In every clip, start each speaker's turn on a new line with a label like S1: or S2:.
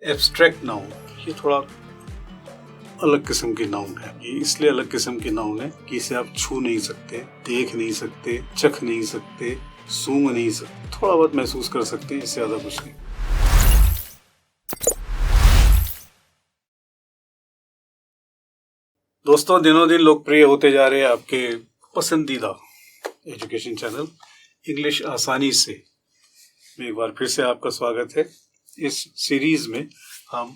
S1: Abstract noun, ये थोड़ा अलग किस्म की नाउन है। ये इसलिए अलग किस्म की नाउन है कि इसे आप छू नहीं सकते, देख नहीं सकते, चख नहीं सकते, सूंघ नहीं सकते, थोड़ा बहुत महसूस कर सकते हैं, इससे ज्यादा कुछ नहीं। दोस्तों, दिनों दिन लोकप्रिय होते जा रहे हैं आपके पसंदीदा एजुकेशन चैनल इंग्लिश आसानी से में एक बार फिर से आपका स्वागत है। इस सीरीज में हम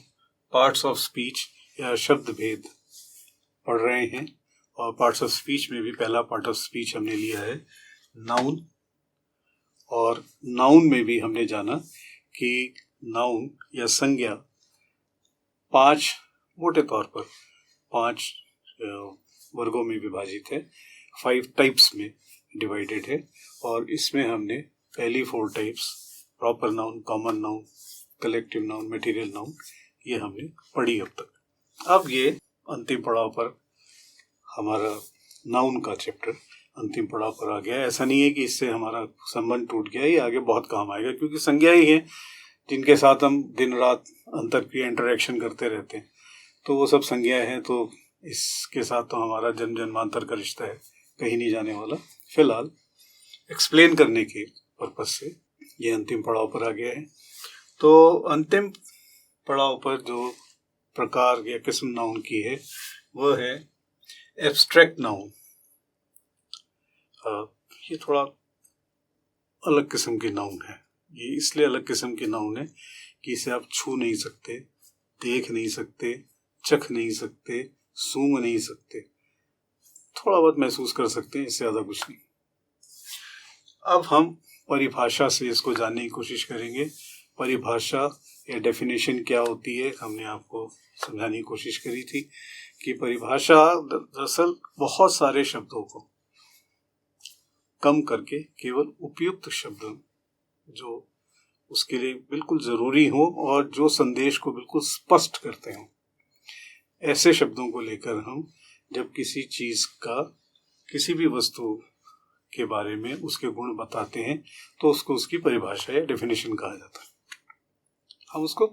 S1: पार्ट्स ऑफ स्पीच या शब्द भेद पढ़ रहे हैं और पार्ट्स ऑफ स्पीच में भी पहला पार्ट ऑफ स्पीच हमने लिया है नाउन, और नाउन में भी हमने जाना कि नाउन या संज्ञा मोटे तौर पर पांच वर्गों में विभाजित है, 5 टाइप्स में डिवाइडेड है। और इसमें हमने पहली 4 types proper noun, common noun, collective noun, material noun, ये हमने पढ़ी अब तक। अब ये अंतिम पड़ाव पर हमारा नाउन का चैप्टर अंतिम पड़ाव पर आ गया है। ऐसा नहीं है कि इससे हमारा संबंध टूट गया, ये आगे बहुत काम आएगा, क्योंकि संज्ञा ही है जिनके साथ हम दिन रात अंतरक्रिया इंटरेक्शन करते रहते हैं, तो वो सब संज्ञा है। तो इसके साथ तो हमारा जन्म जन्मांतर का रिश्ता है, कहीं नहीं जाने वाला। फिलहाल एक्सप्लेन करने के पर्पज से ये अंतिम पड़ाव पर आ गया है। तो अंतिम पड़ाव पर जो प्रकार या किस्म नाउन की है वो है एब्स्ट्रैक्ट नाउन। ये थोड़ा अलग किस्म की नाउन है। ये इसलिए अलग किस्म की नाउन है कि इसे आप छू नहीं सकते, देख नहीं सकते, चख नहीं सकते, सूंघ नहीं सकते, थोड़ा बहुत महसूस कर सकते हैं, इससे ज्यादा कुछ नहीं। अब हम परिभाषा से इसको जानने की कोशिश करेंगे। परिभाषा या डेफिनेशन क्या होती है, हमने आपको समझाने की कोशिश करी थी कि परिभाषा दरअसल बहुत सारे शब्दों को कम करके केवल उपयुक्त शब्द जो उसके लिए बिल्कुल जरूरी हो और जो संदेश को बिल्कुल स्पष्ट करते हो, ऐसे शब्दों को लेकर हम जब किसी चीज का, किसी भी वस्तु के बारे में उसके गुण बताते हैं तो उसको उसकी परिभाषा या डेफिनेशन कहा जाता है। हम उसको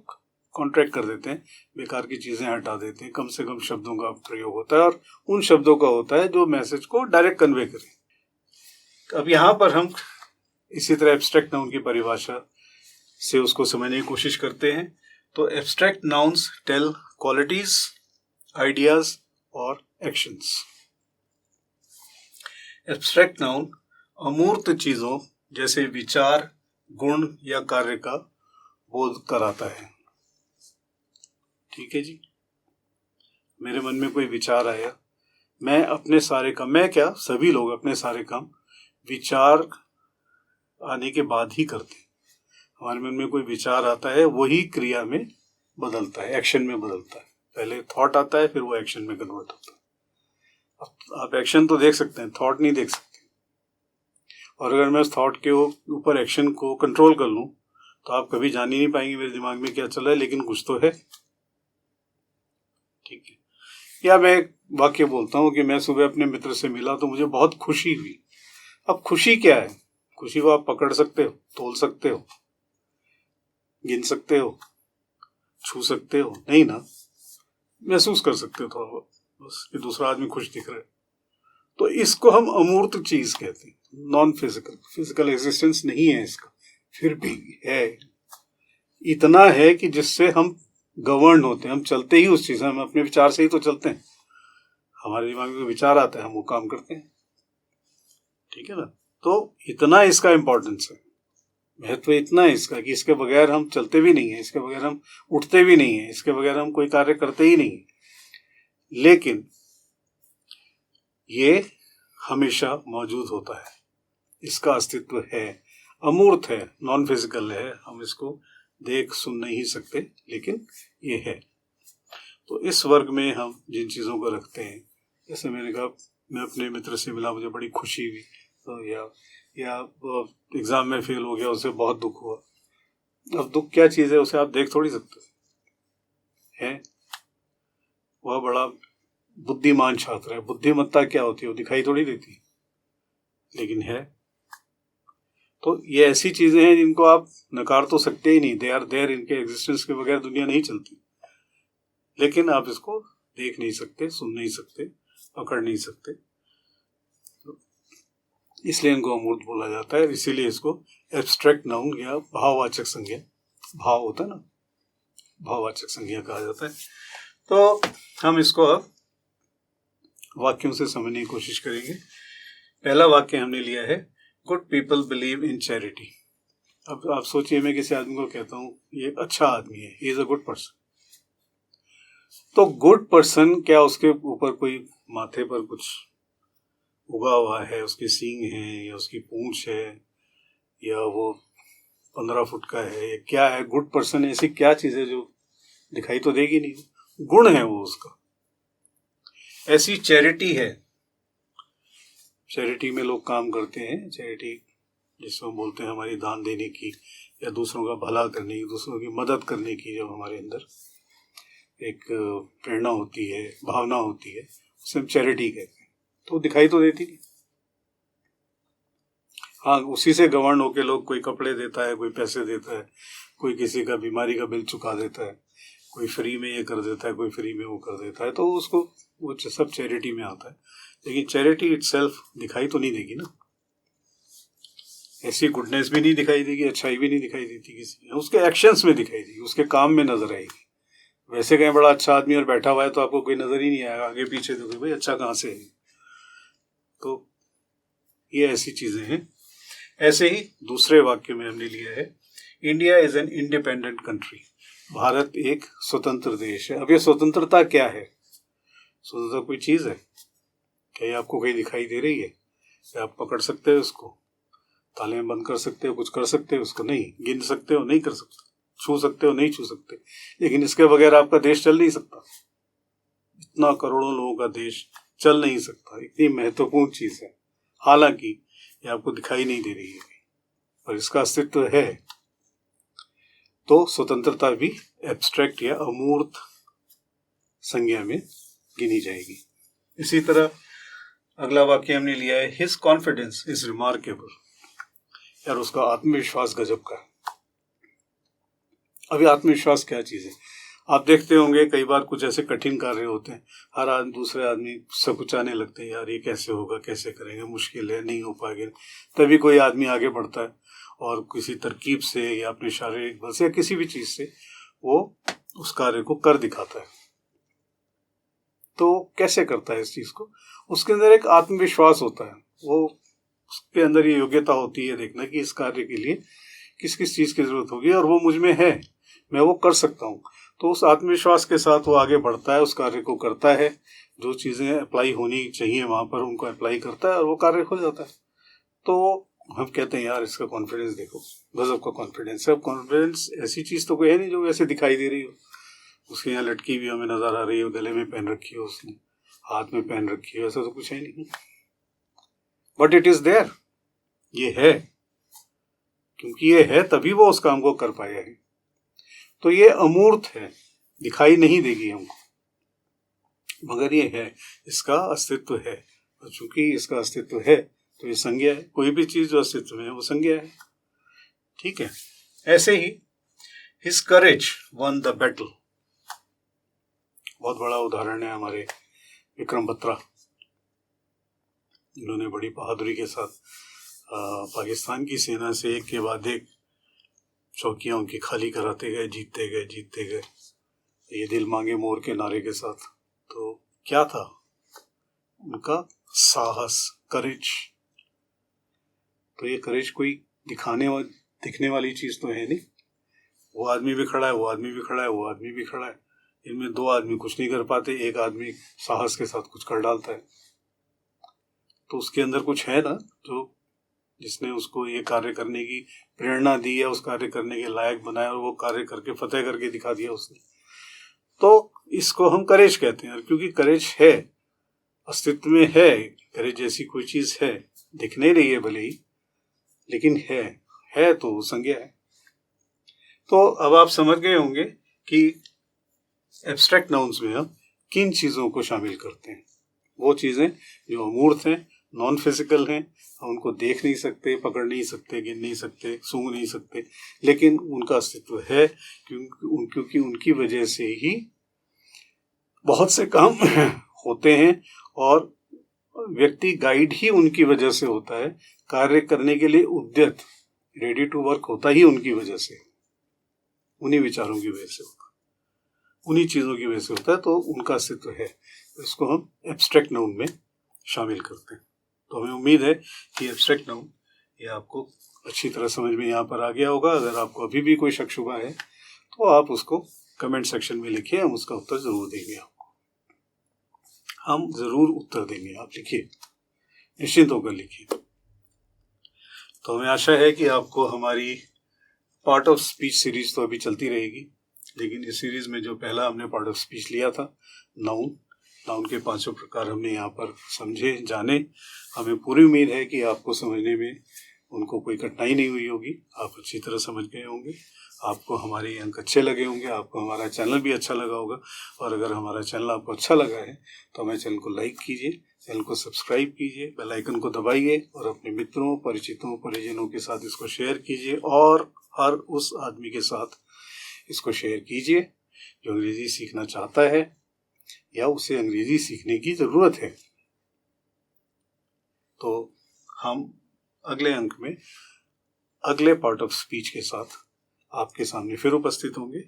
S1: कॉन्ट्रैक्ट कर देते हैं, बेकार की चीजें हटा देते हैं, कम से कम शब्दों का प्रयोग होता है और उन शब्दों का होता है जो मैसेज को डायरेक्ट कन्वे करें। अब यहाँ पर हम इसी तरह एब्स्ट्रैक्ट नाउन की परिभाषा से उसको समझने की कोशिश करते हैं। तो abstract nouns tell qualities, ideas और एक्शंस। एब्स्ट्रैक्ट नाउन अमूर्त चीजों जैसे विचार, गुण या कार्य का बोध कराता है। ठीक है जी, मेरे मन में कोई विचार आया, मैं अपने सारे काम, मैं क्या सभी लोग अपने सारे काम विचार आने के बाद ही करते हैं। हमारे मन में कोई विचार आता है, वही क्रिया में बदलता है, एक्शन में बदलता है। पहले थॉट आता है, फिर वो एक्शन में कन्वर्ट होता है। आप एक्शन तो देख सकते हैं, थॉट नहीं देख सकते। और अगर मैं उस थॉट के ऊपर एक्शन को कंट्रोल कर लूं तो आप कभी जान ही नहीं पाएंगे मेरे दिमाग में क्या चल रहा है, लेकिन कुछ तो है। ठीक है। या मैं एक वाक्य बोलता हूं कि मैं सुबह अपने मित्र से मिला तो मुझे बहुत खुशी हुई। अब खुशी क्या है? खुशी को आप पकड़ सकते हो, तोल सकते हो, गिन सकते हो, छू सकते हो? नहीं ना, महसूस कर सकते हो थोड़ा बहुत, बस कि दूसरा आदमी खुश दिख रहा है। तो इसको हम अमूर्त चीज कहते हैं, नॉन फिजिकल। फिजिकल एग्जिस्टेंस नहीं है इसका, फिर भी है। इतना है कि जिससे हम गवर्न होते हैं, हम चलते ही उस चीज, हम अपने विचार से ही तो चलते हैं। हमारे दिमाग में विचार आता है, हम वो काम करते हैं। ठीक है ना? तो इतना इसका इंपॉर्टेंस है, महत्व इतना है इसका कि इसके बगैर हम चलते भी नहीं है, इसके बगैर हम उठते भी नहीं है, इसके बगैर हम कोई कार्य करते ही नहीं है। लेकिन ये हमेशा मौजूद होता है, इसका अस्तित्व है, अमूर्त है, नॉन फिजिकल है, हम इसको देख सुन नहीं सकते, लेकिन ये है। तो इस वर्ग में हम जिन चीजों को रखते हैं, जैसे मैंने कहा मैं अपने मित्र से मिला, मुझे बड़ी खुशी हुई, तो या एग्जाम में फेल हो गया, उसे बहुत दुख हुआ। अब दुख क्या चीज है, उसे आप देख थोड़ी सकते हैं। वह बड़ा बुद्धिमान छात्र है, बुद्धिमत्ता क्या होती है वो दिखाई थोड़ी देती, लेकिन है। तो ये ऐसी चीजें हैं जिनको आप नकार तो सकते ही नहीं, दे आर देयर, इनके एग्जिस्टेंस के बगैर दुनिया नहीं चलती, लेकिन आप इसको देख नहीं सकते, सुन नहीं सकते, पकड़ नहीं सकते, इसलिए इनको अमूर्त बोला जाता है। इसीलिए इसको एब्स्ट्रैक्ट नाउन या भाववाचक संज्ञा, भाव होता है ना, भाववाचक संज्ञा कहा जाता है। तो हम इसको अब वाक्यों से समझने की कोशिश करेंगे। पहला वाक्य हमने लिया है, good people believe in charity. अब आप सोचिए, मैं किसी आदमी को कहता हूँ ये एक अच्छा आदमी है, he is a good person, तो गुड पर्सन, क्या उसके ऊपर कोई माथे पर कुछ उगा हुआ है, उसके सींग हैं, या उसकी पूंछ है, या वो 15 फुट का है, या क्या है? गुड पर्सन ऐसी क्या चीज है जो दिखाई तो देगी नहीं, गुण है वो उसका। ऐसी चैरिटी है, चैरिटी में लोग काम करते हैं, चैरिटी जिसको बोलते हैं हमारी दान देने की, या दूसरों का भला करने की, दूसरों की मदद करने की, जब हमारे अंदर एक प्रेरणा होती है, भावना होती है, उसे हम चैरिटी कहते हैं। तो दिखाई तो देती नहीं, हाँ उसी से गवर्न होके लोग, कोई कपड़े देता है, कोई पैसे देता है, कोई किसी का बीमारी का बिल चुका देता है, कोई फ्री में ये कर देता है, कोई फ्री में वो कर देता है, तो उसको वो सब चैरिटी में आता है। लेकिन चैरिटी इटसेल्फ दिखाई तो नहीं देगी ना, ऐसी गुडनेस भी नहीं दिखाई देगी, अच्छाई भी नहीं दिखाई देती किसी, उसके एक्शंस में दिखाई देगी, उसके काम में नजर आएगी। वैसे कहीं बड़ा अच्छा आदमी और बैठा हुआ है तो आपको कोई नजर ही नहीं आएगा, आगे पीछे देखो भाई अच्छा कहाँ से है। तो ये ऐसी चीजें हैं। ऐसे ही दूसरे वाक्य में हमने लिया है, India is an independent country. Bharat एक स्वतंत्र देश है। अब ये स्वतंत्रता क्या है? स्वतंत्रता कोई चीज है क्या? ये आपको कहीं दिखाई दे रही है? क्या आप पकड़ सकते हो उसको, ताले में बंद कर सकते हो, कुछ कर सकते हो उसको? नहीं। गिन सकते हो? नहीं कर सकते। छू सकते हो? नहीं छू सकते। लेकिन इसके बगैर आपका देश चल नहीं सकता, इतना करोड़ों लोगों का देश चल नहीं सकता, इतनी महत्वपूर्ण चीज है। हालांकि ये आपको दिखाई नहीं दे रही है, पर इसका अस्तित्व है। तो स्वतंत्रता भी एब्स्ट्रैक्ट या अमूर्त संज्ञा में गिनी जाएगी। इसी तरह अगला वाक्य हमने लिया है, हिज कॉन्फिडेंस इज रिमार्केबल। यार उसका आत्मविश्वास गजब का है। अभी आत्मविश्वास क्या चीज है? आप देखते होंगे कई बार कुछ ऐसे कठिन कार्य होते हैं, हर आदमी दूसरे आदमी सकुचाने लगते हैं, यार ये कैसे होगा, कैसे करेंगे, मुश्किल है, नहीं हो पाएगा। तभी कोई आदमी आगे बढ़ता है और किसी तरकीब से या अपने शारीरिक बल से या किसी भी चीज से वो उस कार्य को कर दिखाता है। तो कैसे करता है इस चीज को? उसके अंदर एक आत्मविश्वास होता है, वो उसके अंदर ये योग्यता होती है देखना कि इस कार्य के लिए किस किस चीज की जरूरत होगी और वो मुझ में है, मैं वो कर सकता हूँ। तो उस आत्मविश्वास के साथ वो आगे बढ़ता है, उस कार्य को करता है, जो चीजें अप्लाई होनी चाहिए वहां पर उनको अप्लाई करता है और वो कार्य हो जाता है। तो हम कहते हैं यार इसका कॉन्फिडेंस देखो, गजब का कॉन्फिडेंस है। कॉन्फिडेंस ऐसी चीज तो कोई है नहीं जो वैसे दिखाई दे रही हो। उसके यहाँ लटकी हुई हमें नजर आ रही है, गले में पहन रखी हो उसने, हाथ में पहन रखी है, ऐसा तो कुछ है नहीं, बट इट इज देयर, ये है। क्योंकि ये है तभी वो उस काम को कर पाया है। तो ये अमूर्त है, दिखाई नहीं देगी हमको, मगर ये है, इसका अस्तित्व है। और चूंकि इसका अस्तित्व है तो ये संज्ञा है। कोई भी चीज जो अस्तित्व में है वो संज्ञा है। ठीक है। ऐसे ही his courage won the battle, बहुत बड़ा उदाहरण है हमारे विक्रम बत्रा, इन्होंने बड़ी बहादुरी के साथ पाकिस्तान की सेना से एक के बाद एक चौकियां उनकी खाली कराते गए, जीतते गए, जीतते गए, ये दिल मांगे मोर के नारे के साथ। तो क्या था उनका? साहस, करेज। तो ये करेज कोई दिखने वाली चीज तो है नहीं। वो आदमी भी खड़ा है, वो आदमी भी खड़ा है, वो आदमी भी खड़ा है, इनमें दो आदमी कुछ नहीं कर पाते, एक आदमी साहस के साथ कुछ कर डालता है। तो उसके अंदर कुछ है ना, जो जिसने उसको ये कार्य करने की प्रेरणा दी है, उस कार्य करने के लायक बनाया और वो कार्य करके फतेह करके दिखा दिया उसने। तो इसको हम करेज कहते हैं। क्योंकि करेज है, अस्तित्व में है, करेज जैसी कोई चीज है, दिख नहीं रही है भले ही, लेकिन है तो संज्ञा है। तो अब आप समझ गए होंगे कि एब्स्ट्रैक्ट नाउन्स में हम किन चीजों को शामिल करते हैं। वो चीजें जो अमूर्त हैं, नॉन फिजिकल हैं, हम उनको देख नहीं सकते, पकड़ नहीं सकते, गिन नहीं सकते, सूंघ नहीं सकते, लेकिन उनका अस्तित्व है क्योंकि उनकी वजह से ही बहुत से काम होते हैं और व्यक्ति गाइड ही उनकी वजह से होता है। कार्य करने के लिए उद्यत, रेडी टू वर्क होता ही उनकी वजह से, उन्हीं विचारों की वजह से होता, उन्हीं चीज़ों की वजह से होता है, तो उनका अस्तित्व है। इसको हम एब्स्ट्रैक्ट नाउन में शामिल करते हैं। तो हमें उम्मीद है कि एब्स्ट्रैक्ट नाउन ये आपको अच्छी तरह समझ में यहाँ पर आ गया होगा। अगर आपको अभी भी कोई शक शुबा है तो आप उसको कमेंट सेक्शन में लिखिए, हम उसका उत्तर ज़रूर देंगे आपको, हम ज़रूर उत्तर देंगे। आप लिखिए, निश्चिंत होकर लिखिए। तो हमें आशा है कि आपको हमारी पार्ट ऑफ स्पीच सीरीज तो अभी चलती रहेगी, लेकिन इस सीरीज में जो पहला हमने पार्ट ऑफ स्पीच लिया था नाउन के 5 प्रकार हमने यहाँ पर समझे, जाने। हमें पूरी उम्मीद है कि आपको समझने में उनको कोई कठिनाई नहीं हुई होगी, आप अच्छी तरह समझ गए होंगे, आपको हमारे अंक अच्छे लगे होंगे, आपको हमारा चैनल भी अच्छा लगा होगा। और अगर हमारा चैनल आपको अच्छा लगा है तो हमारे चैनल को लाइक कीजिए, चैनल को सब्सक्राइब कीजिए, बेल आइकन को दबाइए और अपने मित्रों, परिचितों, परिजनों के साथ इसको शेयर कीजिए और हर उस आदमी के साथ इसको शेयर कीजिए जो अंग्रेजी सीखना चाहता है या उसे अंग्रेजी सीखने की ज़रूरत है। तो हम अगले अंक में अगले पार्ट ऑफ स्पीच के साथ आपके सामने फिर उपस्थित होंगे।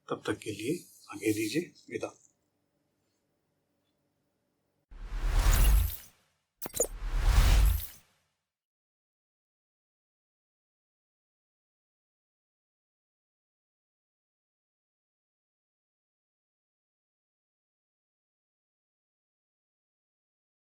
S1: तब तक के लिए आगे दीजिए विदा।